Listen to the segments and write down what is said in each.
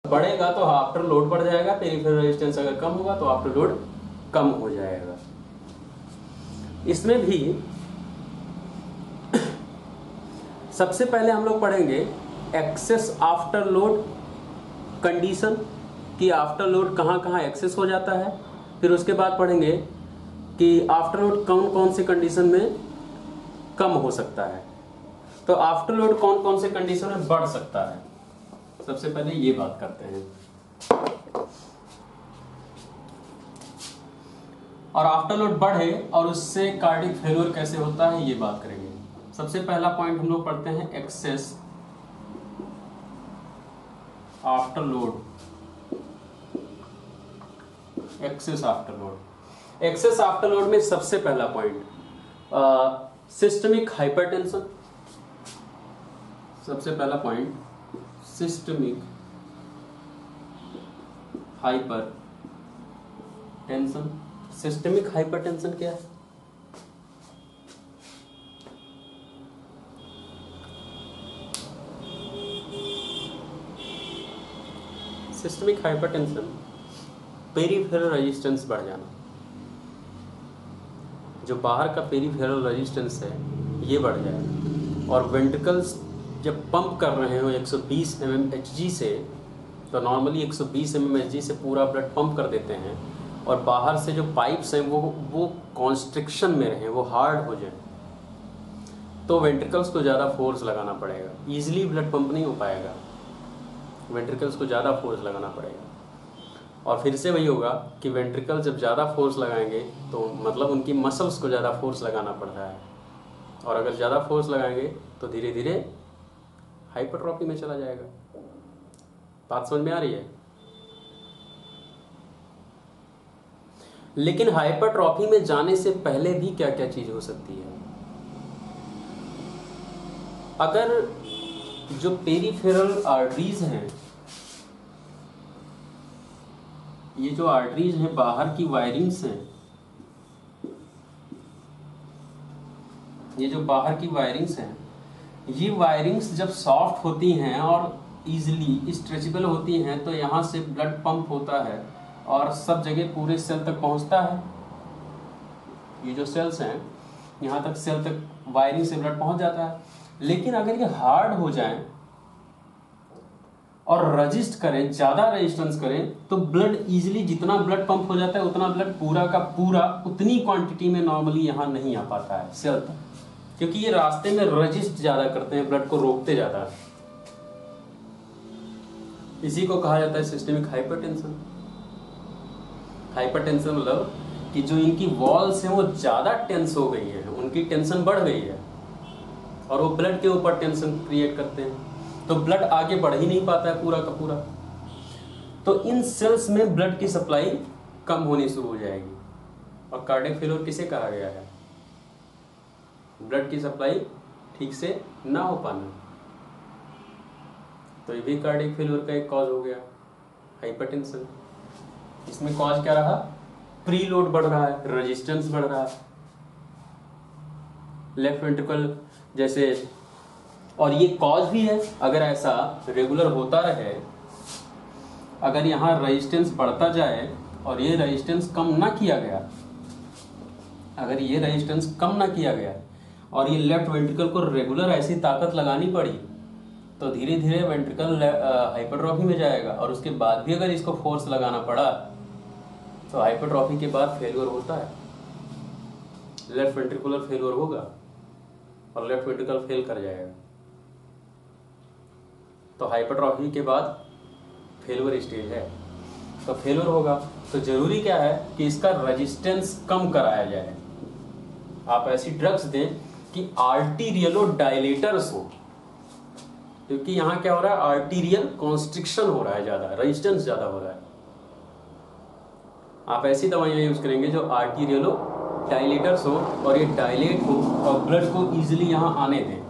बढ़ेगा तो after load बढ़ जाएगा, पेरिफेरल रेजिस्टेंस अगर कम होगा तो आफ्टर लोड कम हो जाएगा। इसमें भी सबसे पहले हम लोग पढ़ेंगे एक्सेस आफ्टर लोड कंडीशन, कि आफ्टर लोड कहाँ कहाँ एक्सेस हो जाता है। फिर उसके बाद पढ़ेंगे कि आफ्टर लोड कौन कौन से कंडीशन में कम हो सकता है। तो आफ्टर लोड कौन कौन से कंडीशन में बढ़ सकता है, सबसे पहले ये बात करते हैं। और आफ्टर लोड बढ़े और उससे कार्डियक फेलियर कैसे होता है ये बात करेंगे। सबसे पहला पॉइंट हम लोग पढ़ते हैं access after load. Access after load, access after load में सबसे पहला पॉइंट सिस्टमिक हाइपरटेंशन। सबसे पहला point systemic hypertension. Systemic hypertension क्या है? सिस्टमिक हाइपरटेंशन पेरिफेरल रेजिस्टेंस बढ़ जाना। जो बाहर का पेरिफेरल रेजिस्टेंस है ये बढ़ जाए, और वेंट्रिकल्स जब पंप कर रहे हो 120 mm Hg से, तो नॉर्मली 120 mm Hg से पूरा ब्लड पंप कर देते हैं, और बाहर से जो पाइप्स हैं वो कॉन्स्ट्रिक्शन में रहें, वो हार्ड हो जाए, तो वेंट्रिकल्स को ज़्यादा फोर्स लगाना पड़ेगा, ईजिली ब्लड पंप नहीं हो पाएगा, वेंट्रिकल्स को ज़्यादा फोर्स लगाना पड़ेगा। और फिर से वही होगा कि वेंट्रिकल जब ज़्यादा फोर्स लगाएंगे तो मतलब उनकी मसल्स को ज़्यादा फोर्स लगाना पड़ता है, और अगर ज़्यादा फोर्स लगाएंगे तो धीरे धीरे हाइपरट्रॉफी में चला जाएगा। बात समझ में आ रही है? लेकिन हाइपरट्रॉफी में जाने से पहले भी क्या क्या चीज़ हो सकती है। अगर जो पेरिफेरल आर्टरीज हैं, ये जो आर्टरीज हैं बाहर की वायरिंग्स हैं, ये जो बाहर की वायरिंग्स हैं, ये वायरिंग्स जब सॉफ्ट होती हैं और इजीली स्ट्रेचेबल होती हैं तो यहाँ से ब्लड पंप होता है और सब जगह पूरे सेल तक पहुँचता है। ये जो सेल्स हैं यहाँ तक, सेल तक वायरिंग से ब्लड पहुँच जाता है। लेकिन अगर ये हार्ड हो जाए और रजिस्ट करें, ज़्यादा रेजिस्टेंस करें, तो ब्लड इजीली, जितना ब्लड पंप हो जाता है उतना ब्लड पूरा का पूरा उतनी क्वांटिटी में नॉर्मली यहाँ नहीं आ पाता है सेल तक, क्योंकि ये रास्ते में रजिस्ट ज़्यादा करते हैं, ब्लड को रोकते ज़्यादा है। इसी को कहा जाता है सिस्टमिक हाइपरटेंशन। हाइपरटेंशन मतलब कि जो इनकी वॉल्स हैं वो ज़्यादा टेंस हो गई है, उनकी टेंशन बढ़ गई है, और वो ब्लड के ऊपर टेंशन क्रिएट करते हैं, तो ब्लड आगे बढ़ ही नहीं पाता है पूरा का पूरा। तो इन सेल्स में ब्लड की सप्लाई कम होनी शुरू हो जाएगी, और कार्डियक फेलियर किसे कहा गया है? ब्लड की सप्लाई ठीक से ना हो पाना। तो ये भी कार्डियक फेलियर का एक कॉज हो गया, हाइपरटेंशन। इसमें कॉज क्या रहा? प्री लोड बढ़ रहा है, रेजिस्टेंस बढ़ रहा है, लेफ्ट वेंट्रिकल जैसे। और ये कॉज भी है, अगर ऐसा रेगुलर होता रहे, अगर यहाँ रेजिस्टेंस बढ़ता जाए और ये रेजिस्टेंस कम ना किया गया, अगर ये रेजिस्टेंस कम ना किया गया और ये लेफ्ट वेंट्रिकल को रेगुलर ऐसी ताकत लगानी पड़ी, तो धीरे धीरे वेंट्रिकल हाइपरट्रॉफी में जाएगा, और उसके बाद भी अगर इसको फोर्स लगाना पड़ा तो हाइपरट्रॉफी के बाद फेलियर होता है, लेफ्ट वेंट्रिकुलर फेलियर होगा और लेफ्ट वेंट्रिकल फेल कर जाएगा। तो हाइपरट्रॉफी के बाद फेलियर स्टेज है, तो फेलियर होगा तो जरूरी क्या है कि इसका रेजिस्टेंस कम कराया जाए। आप ऐसी ड्रग्स दें कि आर्टीरियलो डायलेटर्स हो, क्योंकि यहाँ क्या हो रहा है, आर्टीरियल कॉन्स्ट्रिक्शन हो रहा है, ज़्यादा रेजिस्टेंस ज़्यादा हो रहा है। आप ऐसी दवाइयाँ यूज करेंगे जो आर्टीरियलो डायलेटर्स हो, और ये डायलेट हो और ब्लड को ईजिली यहाँ आने दें।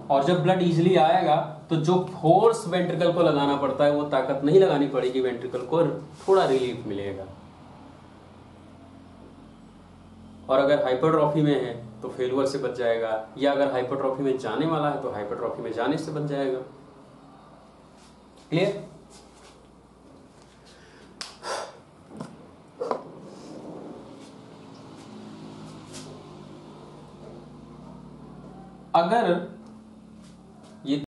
और जब ब्लड इजीली आएगा तो जो फोर्स वेंट्रिकल को लगाना पड़ता है वो ताकत नहीं लगानी पड़ेगी, वेंट्रिकल को थोड़ा रिलीफ मिलेगा। और अगर हाइपरट्रॉफी में है तो फेलियर से बच जाएगा, या अगर हाइपरट्रॉफी में जाने वाला है तो हाइपरट्रॉफी में जाने से बच जाएगा। क्लियर? अगर